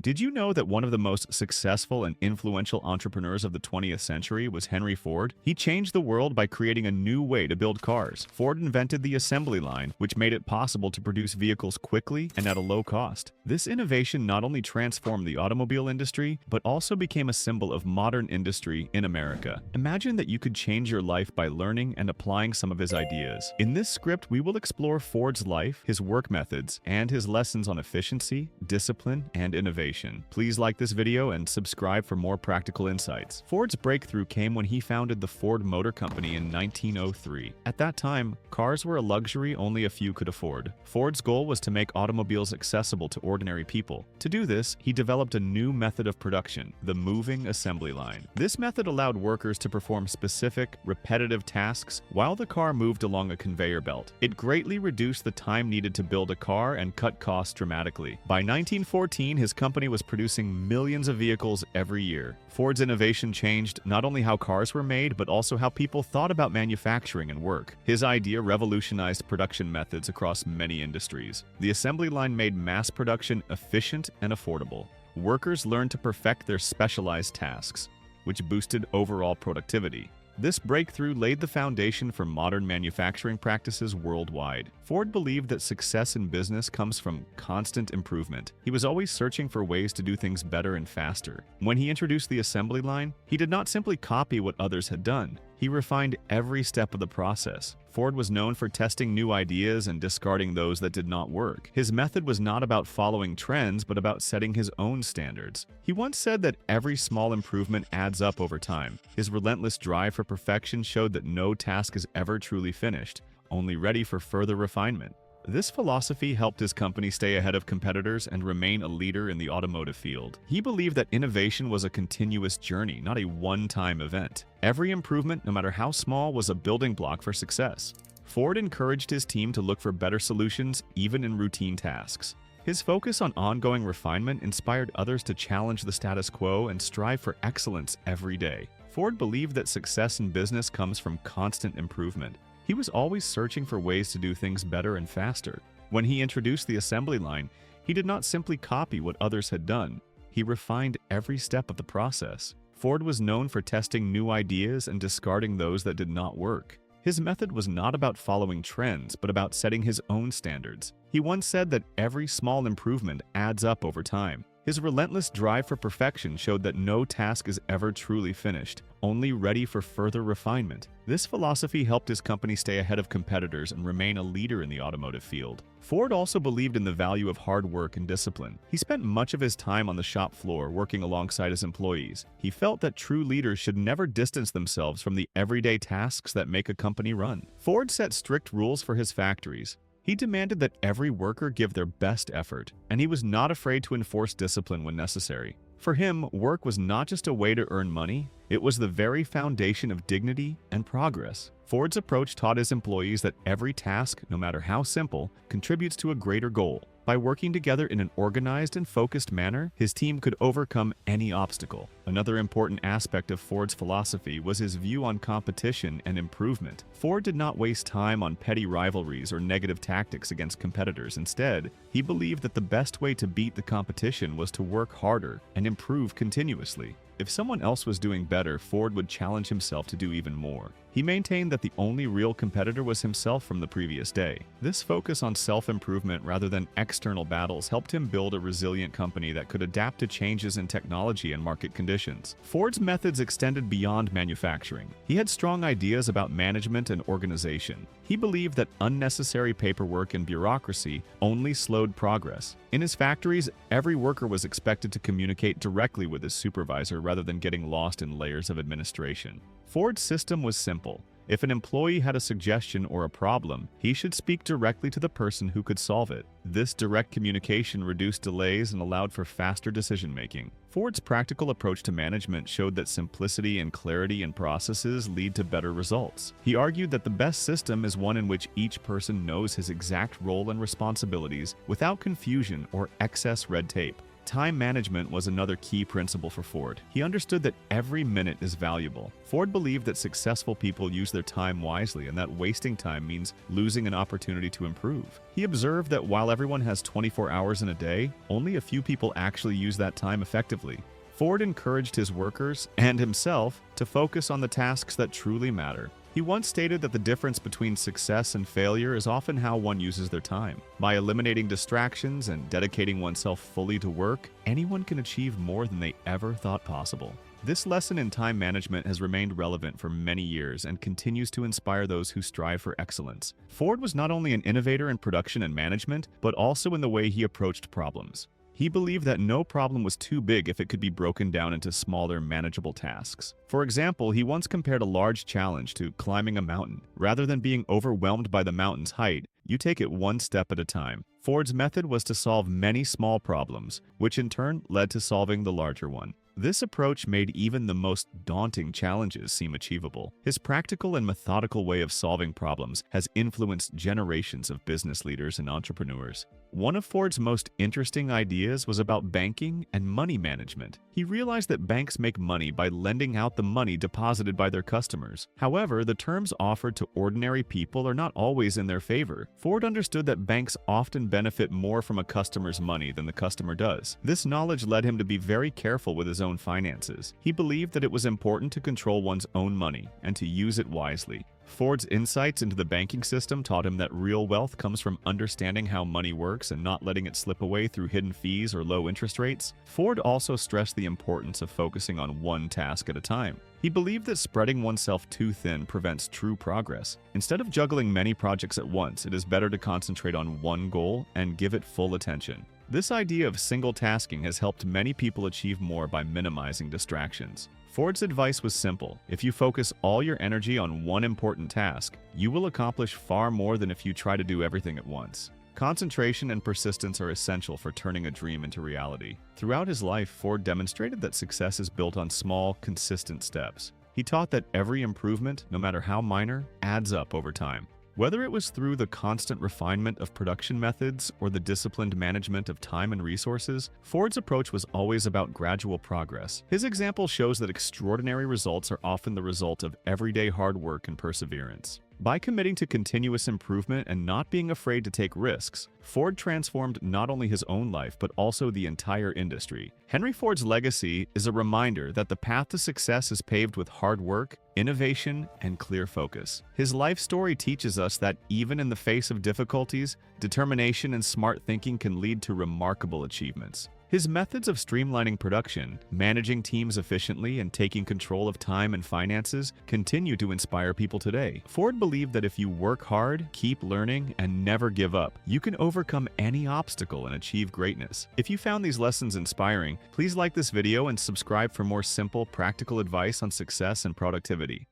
Did you know that one of the most successful and influential entrepreneurs of the 20th century was Henry Ford? He changed the world by creating a new way to build cars. Ford invented the assembly line, which made it possible to produce vehicles quickly and at a low cost. This innovation not only transformed the automobile industry, but also became a symbol of modern industry in America. Imagine that you could change your life by learning and applying some of his ideas. In this script, we will explore Ford's life, his work methods, and his lessons on efficiency, discipline, and innovation. Please like this video and subscribe for more practical insights. Ford's breakthrough came when he founded the Ford Motor Company in 1903. At that time, cars were a luxury only a few could afford. Ford's goal was to make automobiles accessible to ordinary people. To do this, he developed a new method of production, the moving assembly line. This method allowed workers to perform specific, repetitive tasks while the car moved along a conveyor belt. It greatly reduced the time needed to build a car and cut costs dramatically. By 1914, his company was producing millions of vehicles every year. Ford's innovation changed not only how cars were made, but also how people thought about manufacturing and work. His idea revolutionized production methods across many industries. The assembly line made mass production efficient and affordable. Workers learned to perfect their specialized tasks, which boosted overall productivity. This breakthrough laid the foundation for modern manufacturing practices worldwide. Ford believed that success in business comes from constant improvement. He was always searching for ways to do things better and faster. When he introduced the assembly line, he did not simply copy what others had done. He refined every step of the process. Ford was known for testing new ideas and discarding those that did not work. His method was not about following trends, but about setting his own standards. He once said that every small improvement adds up over time. His relentless drive for perfection showed that no task is ever truly finished, only ready for further refinement. This philosophy helped his company stay ahead of competitors and remain a leader in the automotive field. He believed that innovation was a continuous journey, not a one-time event. Every improvement, no matter how small, was a building block for success. Ford encouraged his team to look for better solutions, even in routine tasks. His focus on ongoing refinement inspired others to challenge the status quo and strive for excellence every day. Ford believed that success in business comes from constant improvement. He was always searching for ways to do things better and faster. When he introduced the assembly line, he did not simply copy what others had done. He refined every step of the process. Ford was known for testing new ideas and discarding those that did not work. His method was not about following trends, but about setting his own standards. He once said that every small improvement adds up over time. His relentless drive for perfection showed that no task is ever truly finished, only ready for further refinement. This philosophy helped his company stay ahead of competitors and remain a leader in the automotive field. Ford also believed in the value of hard work and discipline. He spent much of his time on the shop floor working alongside his employees. He felt that true leaders should never distance themselves from the everyday tasks that make a company run. Ford set strict rules for his factories. He demanded that every worker give their best effort, and he was not afraid to enforce discipline when necessary. For him, work was not just a way to earn money, it was the very foundation of dignity and progress. Ford's approach taught his employees that every task, no matter how simple, contributes to a greater goal. By working together in an organized and focused manner, his team could overcome any obstacle. Another important aspect of Ford's philosophy was his view on competition and improvement. Ford did not waste time on petty rivalries or negative tactics against competitors. Instead, he believed that the best way to beat the competition was to work harder and improve continuously. If someone else was doing better, Ford would challenge himself to do even more. He maintained that the only real competitor was himself from the previous day. This focus on self-improvement rather than external battles helped him build a resilient company that could adapt to changes in technology and market conditions. Ford's methods extended beyond manufacturing. He had strong ideas about management and organization. He believed that unnecessary paperwork and bureaucracy only slowed progress. In his factories, every worker was expected to communicate directly with his supervisor rather than getting lost in layers of administration. Ford's system was simple. If an employee had a suggestion or a problem, he should speak directly to the person who could solve it. This direct communication reduced delays and allowed for faster decision-making. Ford's practical approach to management showed that simplicity and clarity in processes lead to better results. He argued that the best system is one in which each person knows his exact role and responsibilities without confusion or excess red tape. Time management was another key principle for Ford. He understood that every minute is valuable. Ford believed that successful people use their time wisely and that wasting time means losing an opportunity to improve. He observed that while everyone has 24 hours in a day, only a few people actually use that time effectively. Ford encouraged his workers and himself to focus on the tasks that truly matter. He once stated that the difference between success and failure is often how one uses their time. By eliminating distractions and dedicating oneself fully to work, anyone can achieve more than they ever thought possible. This lesson in time management has remained relevant for many years and continues to inspire those who strive for excellence. Ford was not only an innovator in production and management, but also in the way he approached problems. He believed that no problem was too big if it could be broken down into smaller, manageable tasks. For example, he once compared a large challenge to climbing a mountain. Rather than being overwhelmed by the mountain's height, you take it one step at a time. Ford's method was to solve many small problems, which in turn led to solving the larger one. This approach made even the most daunting challenges seem achievable. His practical and methodical way of solving problems has influenced generations of business leaders and entrepreneurs. One of Ford's most interesting ideas was about banking and money management. He realized that banks make money by lending out the money deposited by their customers. However, the terms offered to ordinary people are not always in their favor. Ford understood that banks often benefit more from a customer's money than the customer does. This knowledge led him to be very careful with his own finances. He believed that it was important to control one's own money and to use it wisely. Ford's insights into the banking system taught him that real wealth comes from understanding how money works and not letting it slip away through hidden fees or low interest rates. Ford also stressed the importance of focusing on one task at a time. He believed that spreading oneself too thin prevents true progress. Instead of juggling many projects at once, it is better to concentrate on one goal and give it full attention. This idea of single tasking has helped many people achieve more by minimizing distractions. Ford's advice was simple. If you focus all your energy on one important task, you will accomplish far more than if you try to do everything at once. Concentration and persistence are essential for turning a dream into reality. Throughout his life, Ford demonstrated that success is built on small, consistent steps. He taught that every improvement, no matter how minor, adds up over time. Whether it was through the constant refinement of production methods or the disciplined management of time and resources, Ford's approach was always about gradual progress. His example shows that extraordinary results are often the result of everyday hard work and perseverance. By committing to continuous improvement and not being afraid to take risks, Ford transformed not only his own life but also the entire industry. Henry Ford's legacy is a reminder that the path to success is paved with hard work, innovation, and clear focus. His life story teaches us that even in the face of difficulties, determination and smart thinking can lead to remarkable achievements. His methods of streamlining production, managing teams efficiently, and taking control of time and finances continue to inspire people today. Ford believed that if you work hard, keep learning, and never give up, you can overcome any obstacle and achieve greatness. If you found these lessons inspiring, please like this video and subscribe for more simple, practical advice on success and productivity.